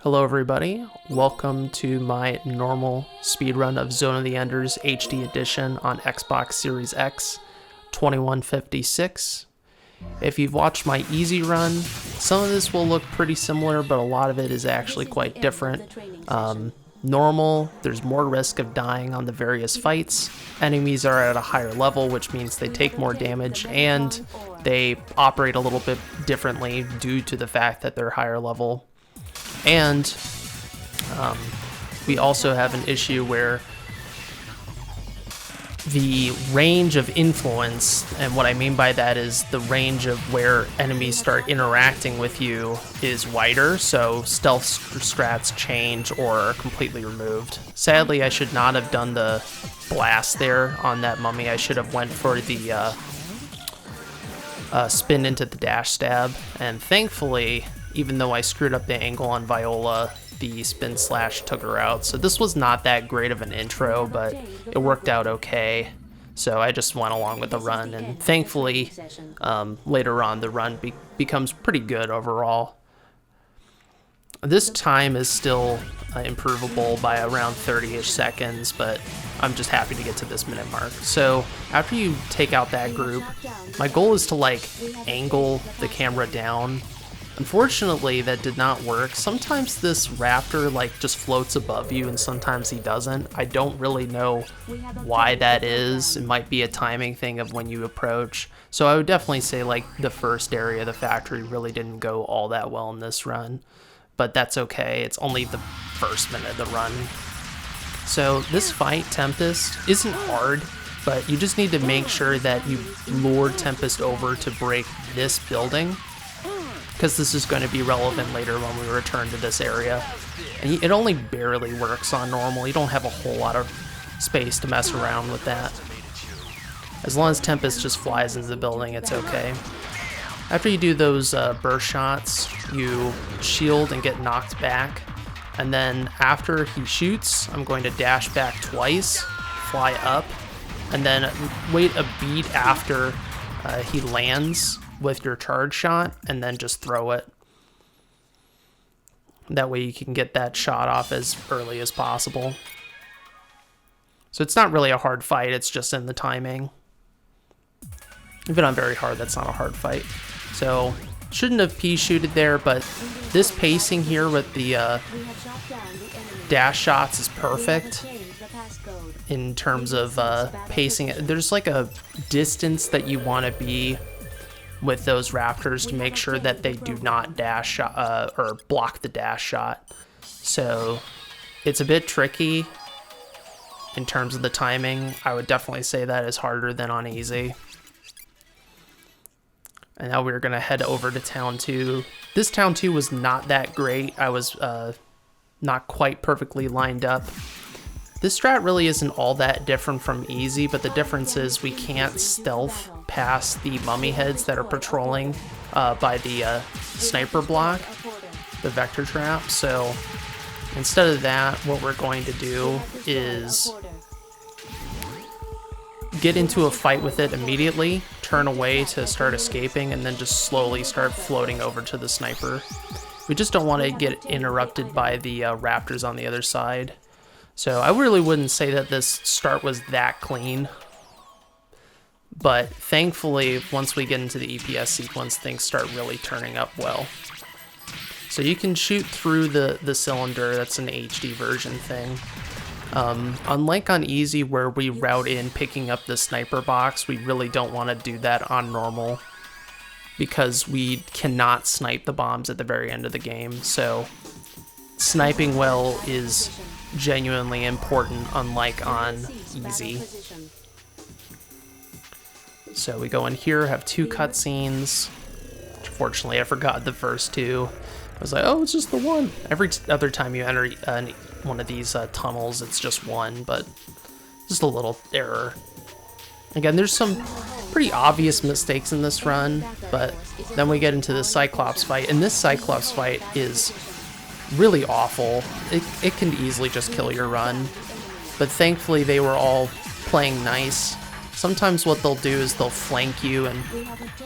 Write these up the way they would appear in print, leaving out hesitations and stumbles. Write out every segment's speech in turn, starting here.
Hello everybody, welcome to my normal speedrun of Zone of the Enders HD edition on Xbox Series X 2156. If you've watched my easy run, some of this will look pretty similar, but a lot of it is actually quite different. Normal, there's more risk of dying on the various fights. Enemies are at a higher level, which means they take more damage, and they operate a little bit differently due to the fact that they're higher level. And we also have an issue where the range of influence, and what I mean by that is the range of where enemies start interacting with you is wider, so stealth strats change or are completely removed. Sadly, I should not have done the blast there on that mummy. I should have went for the spin into the dash stab, and thankfully, even though I screwed up the angle on Viola, the spin slash took her out. So this was not that great of an intro, but it worked out okay. So I just went along with the run, and thankfully, later on, the run becomes pretty good overall. This time is still improvable by around 30-ish seconds, but I'm just happy to get to this minute mark. So after you take out that group, my goal is to like angle the camera down. Unfortunately, that did not work. Sometimes this raptor like just floats above you and sometimes he doesn't. I don't really know why that is. It might be a timing thing of when you approach. So I would definitely say like the first area of the factory really didn't go all that well in this run. But that's okay. It's only the first minute of the run. So this fight, Tempest, isn't hard, but you just need to make sure that you lure Tempest over to break this building, because this is going to be relevant later when we return to this area. And it only barely works on normal. You don't have a whole lot of space to mess around with that. As long as Tempest just flies into the building, it's okay. After you do those burst shots, you shield and get knocked back. And then after he shoots, I'm going to dash back twice, fly up, and then wait a beat after he lands with your charge shot, and then just throw it. That way you can get that shot off as early as possible. So it's not really a hard fight, it's just in the timing. Even on very hard, that's not a hard fight. So shouldn't have P-shooted there, but this pacing here with the dash shots is perfect in terms of pacing. There's like a distance that you want to be with those raptors to make sure that they do not dash or block the dash shot. So it's a bit tricky in terms of the timing. I would definitely say that is harder than on easy. And now we're gonna head over to Town 2. This Town 2 was not that great. I was not quite perfectly lined up. This strat really isn't all that different from easy, but the difference is we can't stealth past the mummy heads that are patrolling by the sniper block, the vector trap. So instead of that, what we're going to do is get into a fight with it immediately, turn away to start escaping, and then just slowly start floating over to the sniper. We just don't want to get interrupted by the raptors on the other side. So I really wouldn't say that this start was that clean, but thankfully once we get into the EPS sequence, things start really turning up well. So you can shoot through the cylinder. That's an HD version thing. Unlike on easy where we route in picking up the sniper box, we really don't want to do that on normal because we cannot snipe the bombs at the very end of the game. So sniping well is genuinely important, unlike on easy. So we go in here, have two cutscenes. Fortunately, I forgot the first two. I was like, oh, it's just the one. Every other time you enter one of these tunnels, it's just one, but just a little error. Again, there's some pretty obvious mistakes in this run, but then we get into the Cyclops fight, and this Cyclops fight is really awful. It can easily just kill your run, but thankfully they were all playing nice. Sometimes what they'll do is they'll flank you and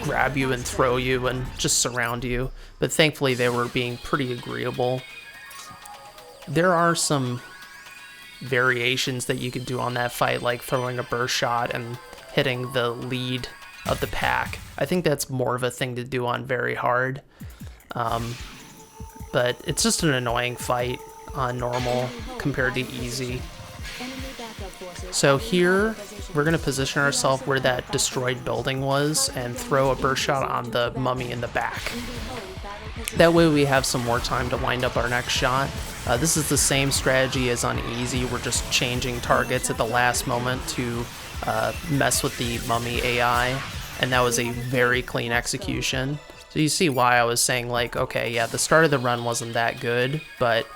grab you and throw you and just surround you, but thankfully they were being pretty agreeable. there are some variations that you could do on that fight, like throwing a burst shot and hitting the lead of the pack. I think that's more of a thing to do on very hard. But it's just an annoying fight on normal compared to easy. So here, we're going to position ourselves where that destroyed building was and throw a burst shot on the mummy in the back. That way we have some more time to wind up our next shot. This is the same strategy as on easy. We're just changing targets at the last moment to mess with the mummy AI, and that was a very clean execution. So you see why I was saying, like, okay, yeah, the start of the run wasn't that good, but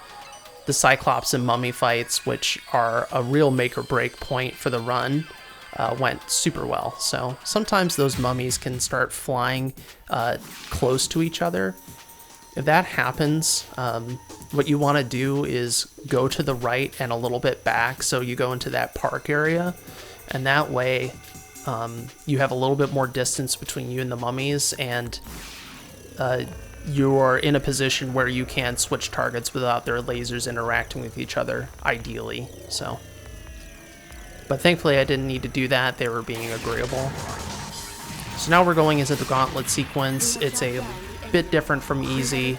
the Cyclops and mummy fights, which are a real make or break point for the run, went super well. So sometimes those mummies can start flying close to each other. If that happens, what you want to do is go to the right and a little bit back, so you go into that park area, and that way you have a little bit more distance between you and the mummies, and you're in a position where you can switch targets without their lasers interacting with each other, ideally. So, but thankfully I didn't need to do that. They were being agreeable. So now we're going into the gauntlet sequence. It's a bit different from easy.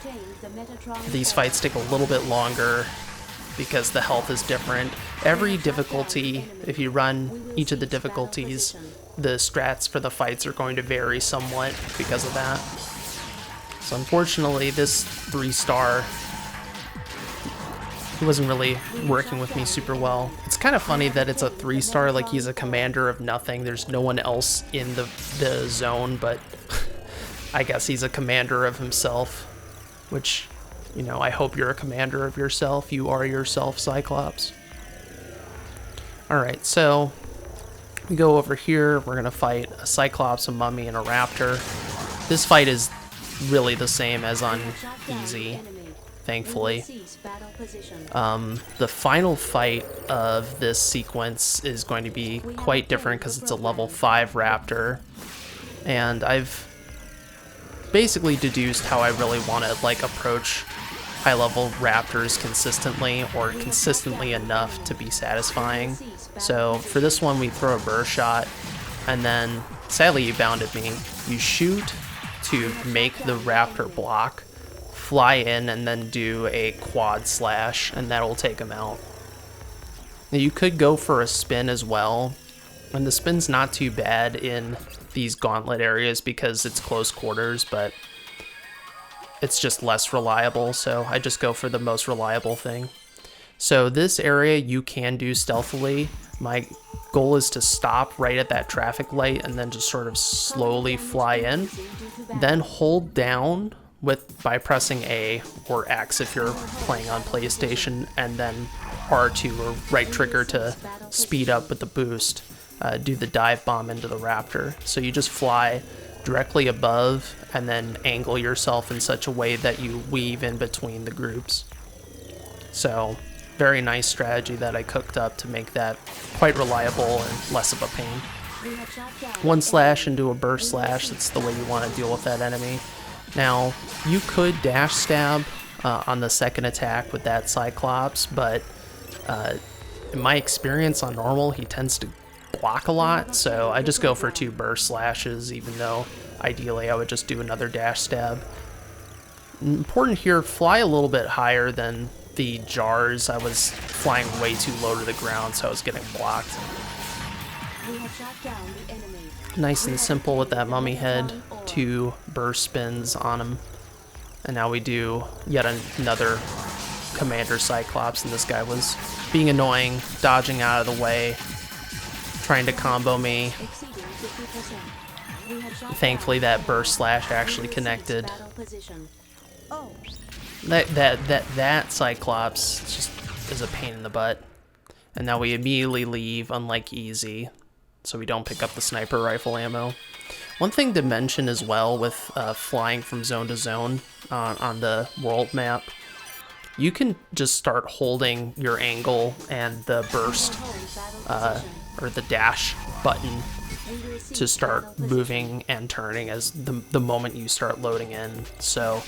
These fights take a little bit longer because the health is different. Every difficulty, if you run each of the difficulties, the strats for the fights are going to vary somewhat because of that. So unfortunately, this 3-star, he wasn't really working with me super well. It's kind of funny that it's a 3-star, like he's a commander of nothing. There's no one else in the zone, but I guess he's a commander of himself, which, you know, I hope you're a commander of yourself. You are yourself, Cyclops. Alright, so we go over here. We're going to fight a Cyclops, a mummy, and a raptor. This fight is really the same as on easy, thankfully. The final fight of this sequence is going to be quite different because it's a level 5 raptor, and I've basically deduced how I really want to like approach high-level raptors consistently, or consistently enough to be satisfying. So for this one, we throw a burst shot, and then sadly you bounded me. You shoot to make the raptor block, fly in, and then do a quad slash, and that'll take him out. Now, you could go for a spin as well, and the spin's not too bad in these gauntlet areas because it's close quarters, but it's just less reliable, so I just go for the most reliable thing. So this area you can do stealthily. My goal is to stop right at that traffic light and then just sort of slowly fly in, then hold down by pressing A or X if you're playing on PlayStation, and then R2 or right trigger to speed up with the boost. Do the dive bomb into the raptor. So you just fly directly above and then angle yourself in such a way that you weave in between the groups. So very nice strategy that I cooked up to make that quite reliable and less of a pain. One slash into a burst slash, that's the way you want to deal with that enemy. Now, you could dash stab on the second attack with that Cyclops, but in my experience on normal, he tends to block a lot, so I just go for 2 burst slashes, even though ideally I would just do another dash stab. Important here, fly a little bit higher than the jars. I was flying way too low to the ground, so I was getting blocked. Nice and simple with that mummy head. 2 burst spins on him. And now we do yet another Commander Cyclops, and this guy was being annoying, dodging out of the way, trying to combo me. Thankfully that burst slash actually connected. That Cyclops just is a pain in the butt. And now we immediately leave, unlike easy, so we don't pick up the sniper rifle ammo. One thing to mention as well with flying from zone to zone on the world map, you can just start holding your angle and the burst or the dash button to start moving and turning as the moment you start loading in. So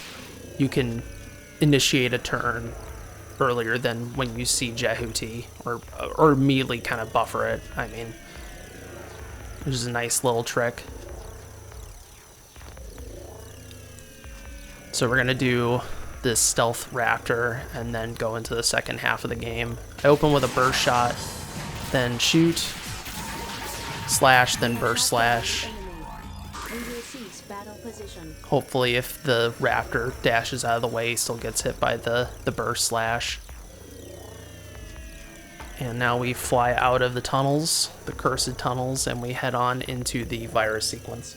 you can initiate a turn earlier than when you see Jehuti, or immediately kind of buffer it, I mean, which is a nice little trick. So we're going to do this stealth raptor and then go into the second half of the game. I open with a burst shot, then shoot, slash, then burst slash. Hopefully if the raptor dashes out of the way, he still gets hit by the burst slash. And now we fly out of the tunnels, the cursed tunnels, and we head on into the virus sequence.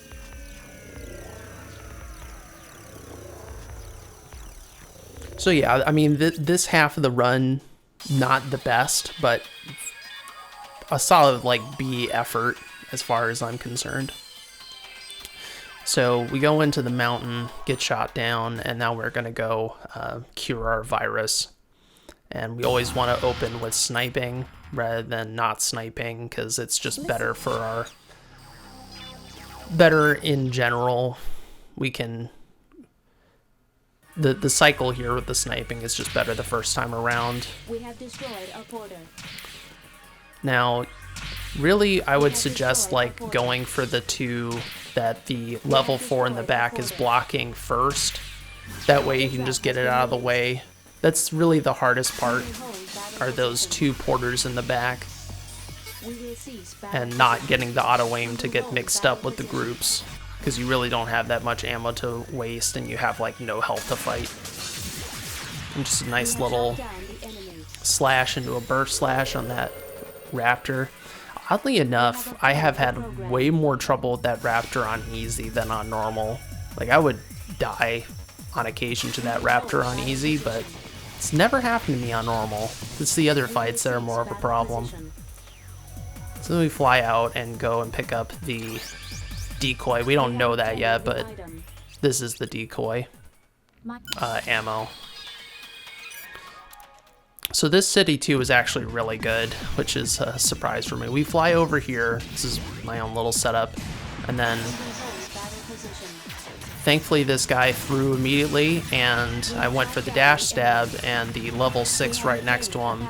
So yeah, I mean, this half of the run, not the best, but a solid, like, B effort as far as I'm concerned. So we go into the mountain, get shot down, and now we're going to go cure our virus. And we always want to open with sniping rather than not sniping, because it's just better for our... better in general. We can... The cycle here with the sniping is just better the first time around. We have destroyed a porter. Now, really, I would suggest like going for the two that the level 4 in the back is blocking first. That way you can just get it out of the way. That's really the hardest part, are those two porters in the back. And not getting the auto aim to get mixed up with the groups, because you really don't have that much ammo to waste and you have like no health to fight. And just a nice little slash into a burst slash on that raptor. Oddly enough, I have had way more trouble with that raptor on easy than on normal. Like, I would die on occasion to that raptor on easy, but it's never happened to me on normal. It's the other fights that are more of a problem. So we fly out and go and pick up the decoy. We don't know that yet, but this is the decoy ammo. So this city too is actually really good, which is a surprise for me. We fly over here. This is my own little setup, and then thankfully this guy threw immediately, and I went for the dash stab, and the level 6 right next to him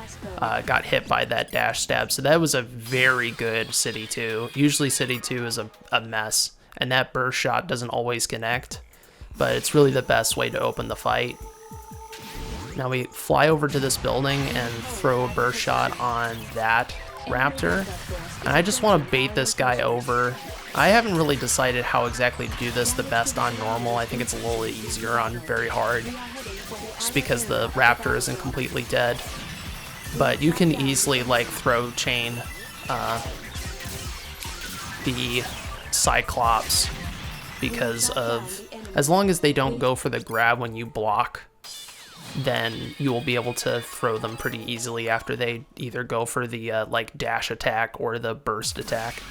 got hit by that dash stab. So that was a very good city 2. Usually city 2 is a mess, and that burst shot doesn't always connect, but it's really the best way to open the fight. Now we fly over to this building and throw a burst shot on that raptor, and I just want to bait this guy over. I haven't really decided how exactly to do this the best on normal. I think it's a little easier on very hard, just because the raptor isn't completely dead. But you can easily like throw chain the Cyclops, because of, as long as they don't go for the grab when you block, then you will be able to throw them pretty easily after they either go for the like dash attack or the burst attack.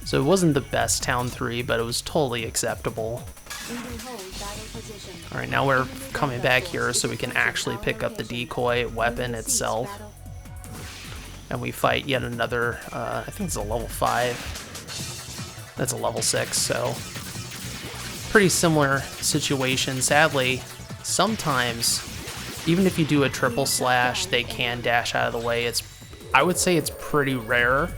So it wasn't the best Town 3, but it was totally acceptable. Alright, now we're coming back here so we can actually pick up the decoy weapon itself. And we fight yet another, I think it's a level 5. That's a level 6, so pretty similar situation. Sadly, sometimes, even if you do a triple slash, they can dash out of the way. I would say it's pretty rare,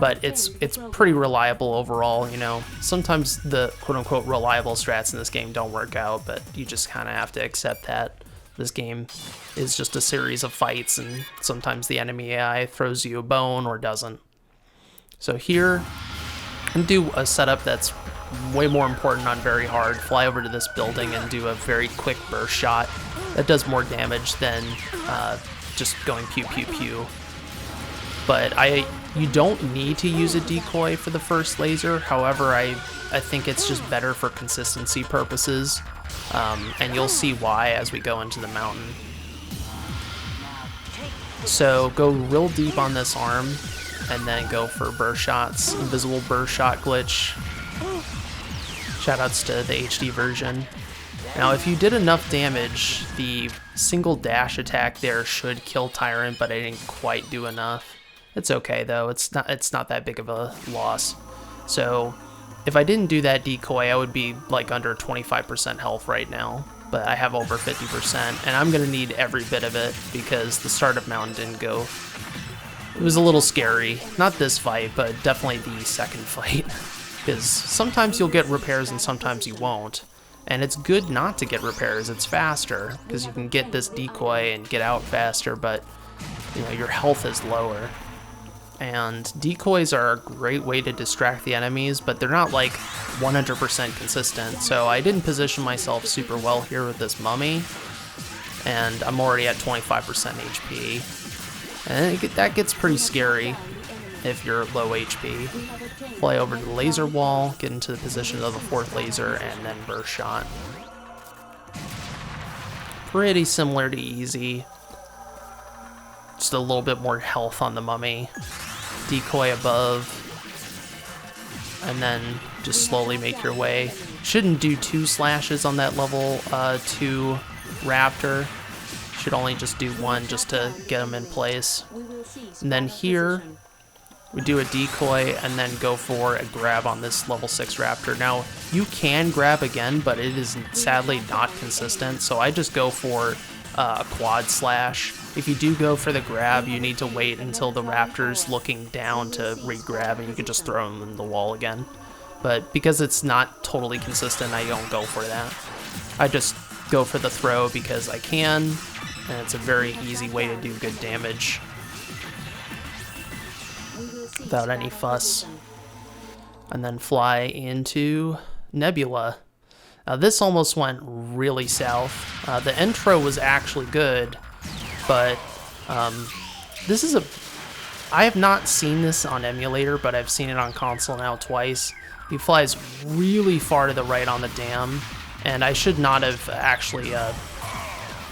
but it's pretty reliable overall, you know. Sometimes the quote-unquote reliable strats in this game don't work out, but you just kind of have to accept that. This game is just a series of fights, and sometimes the enemy AI throws you a bone or doesn't. So here, I'm gonna do a setup that's way more important on very hard. Fly over to this building and do a very quick burst shot that does more damage than just going pew pew pew. But you don't need to use a decoy for the first laser. However, I think it's just better for consistency purposes, and you'll see why as we go into the mountain. So go real deep on this arm and then go for burst shots. Invisible burst shot glitch. Shoutouts to the HD version. Now, if you did enough damage, the single dash attack there should kill Tyrant, but I didn't quite do enough. It's okay though. It's not that big of a loss. So if I didn't do that decoy, I would be like under 25% health right now. but I have over 50%, and I'm gonna need every bit of it because the startup mountain didn't go. It was a little scary. Not this fight, but definitely the second fight. Because sometimes you'll get repairs and sometimes you won't. And it's good not to get repairs, it's faster, because you can get this decoy and get out faster, but you know, your health is lower. And decoys are a great way to distract the enemies, but they're not like 100% consistent. So I didn't position myself super well here with this mummy, and I'm already at 25% HP. And that gets pretty scary if you're low HP. Fly over to the laser wall, get into the position of the fourth laser, and then burst shot. Pretty similar to easy. Just a little bit more health on the mummy. Decoy above. And then just slowly make your way. Shouldn't do 2 slashes on that level 2 raptor. Should only just do 1 just to get them in place. And then here, we do a decoy and then go for a grab on this level 6 raptor. Now, you can grab again, but it is sadly not consistent, so I just go for a quad slash. If you do go for the grab, you need to wait until the raptor's looking down to re-grab, and you can just throw them in the wall again. But because it's not totally consistent, I don't go for that. I just go for the throw because I can, and it's a very easy way to do good damage without any fuss. And then fly into Nebula. This almost went really south. The intro was actually good, but this is I have not seen this on emulator, but I've seen it on console now twice. He flies really far to the right on the dam, and I should not have actually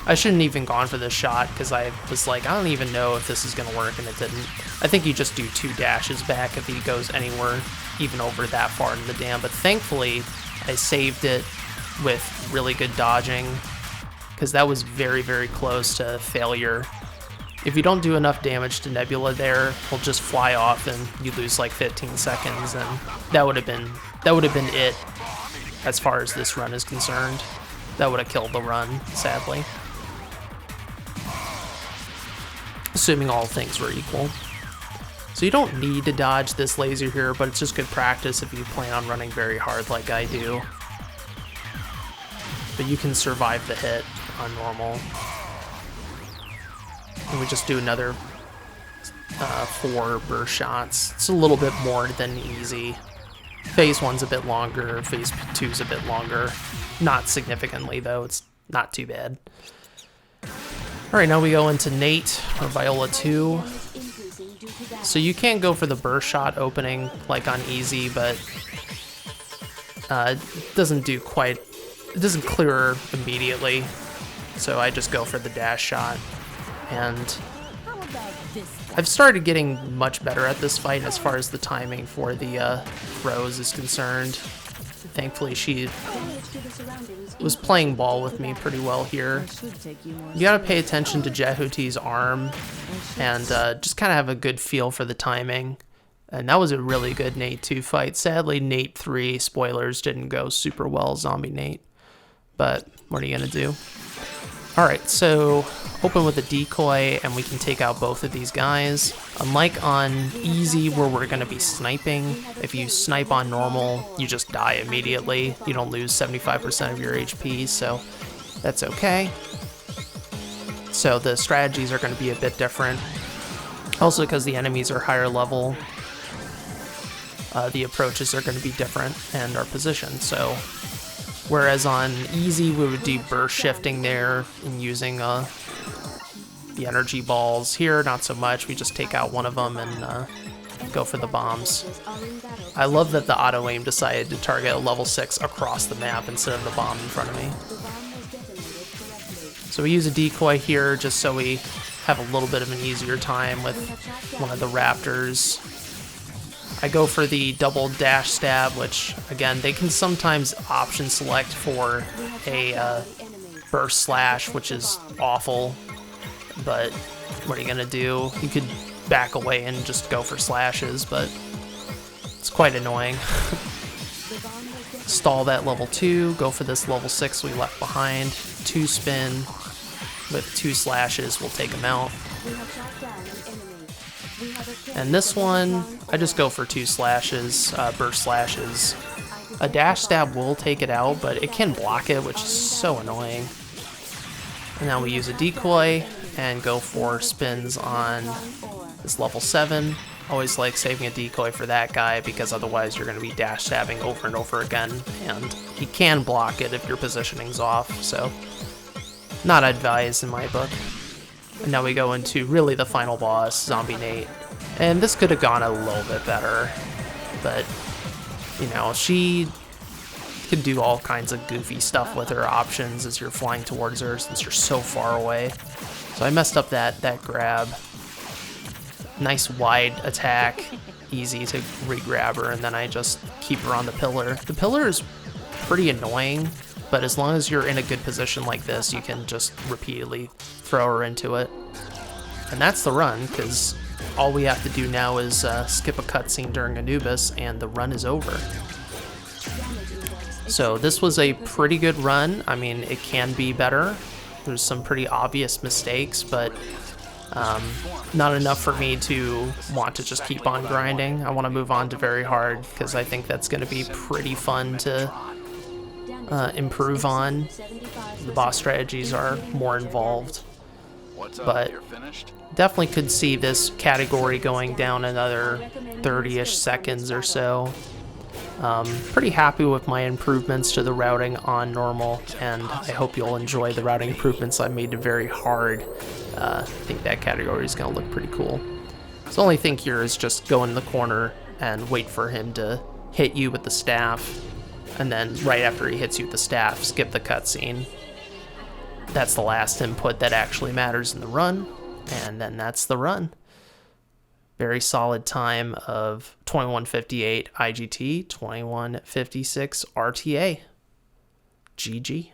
I shouldn't even gone for this shot because I was like, I don't even know if this is going to work, and it didn't. I think you just do 2 dashes back if he goes anywhere, even over that far in the dam. But thankfully, I saved it with really good dodging because that was very, very close to failure. If you don't do enough damage to Nebula there, he'll just fly off and you lose like 15 seconds, and that would have been it as far as this run is concerned. That would have killed the run, sadly. Assuming all things were equal. So you don't need to dodge this laser here, but it's just good practice if you plan on running very hard like I do. But you can survive the hit on normal. And we just do another 4 burst shots. It's a little bit more than easy. Phase 1's a bit longer, phase 2's a bit longer. Not significantly though, it's not too bad. Alright, now we go into Nate, or Viola 2. So you can't go for the burst shot opening like on easy, but it doesn't clear immediately. So I just go for the dash shot. And I've started getting much better at this fight as far as the timing for the throws is concerned. Thankfully, she was playing ball with me pretty well here. You gotta pay attention to Jehuti's arm and just kind of have a good feel for the timing. And that was a really good Nate 2 fight. Sadly, Nate 3, spoilers, didn't go super well, Zombie Nate. But what are you gonna do? Alright, so open with a decoy and we can take out both of these guys. Unlike on easy where we're going to be sniping, if you snipe on normal, you just die immediately. You don't lose 75% of your HP, so that's okay. So the strategies are going to be a bit different. Also because the enemies are higher level, the approaches are going to be different and our position, so... Whereas on easy, we would do burst shifting there and using the energy balls. Here, not so much. We just take out one of them and go for the bombs. I love that the auto-aim decided to target a level 6 across the map instead of the bomb in front of me. So we use a decoy here just so we have a little bit of an easier time with one of the raptors. I go for the double dash stab, which, again, they can sometimes option select for a burst slash, which is awful, but what are you gonna do? You could back away and just go for slashes, but it's quite annoying. Stall that level 2, go for this level 6 we left behind. 2 spin with 2 slashes will take him out. We have shot down an enemy. We have obtained And this the one, wrong I just go for 2 slashes, burst slashes. A dash stab will take it out, but it can block it, which is so annoying. And now we use a decoy and go for spins on this level 7. Always like saving a decoy for that guy because otherwise you're going to be dash stabbing over and over again, and he can block it if your positioning's off, so not advised in my book. And now we go into really the final boss, Zombie Nate. And this could have gone a little bit better, but you know, she can do all kinds of goofy stuff with her options as you're flying towards her since you're so far away. So I messed up that grab. Nice wide attack, easy to re-grab her, and then I just keep her on the pillar. The pillar is pretty annoying, but as long as you're in a good position like this, you can just repeatedly throw her into it. And that's the run, because all we have to do now is skip a cutscene during Anubis, and the run is over. So this was a pretty good run. I mean, it can be better. There's some pretty obvious mistakes, but not enough for me to want to just keep on grinding. I want to move on to very hard because I think that's going to be pretty fun to improve on. The boss strategies are more involved, but definitely could see this category going down another 30-ish seconds or so. Pretty happy with my improvements to the routing on normal, and I hope you'll enjoy the routing improvements I made to very hard. I think that category is going to look pretty cool. So the only thing here is just go in the corner and wait for him to hit you with the staff, and then right after he hits you with the staff, skip the cutscene. That's the last input that actually matters in the run, and then that's the run. Very solid time of 21:58 IGT, 21:56 RTA. GG.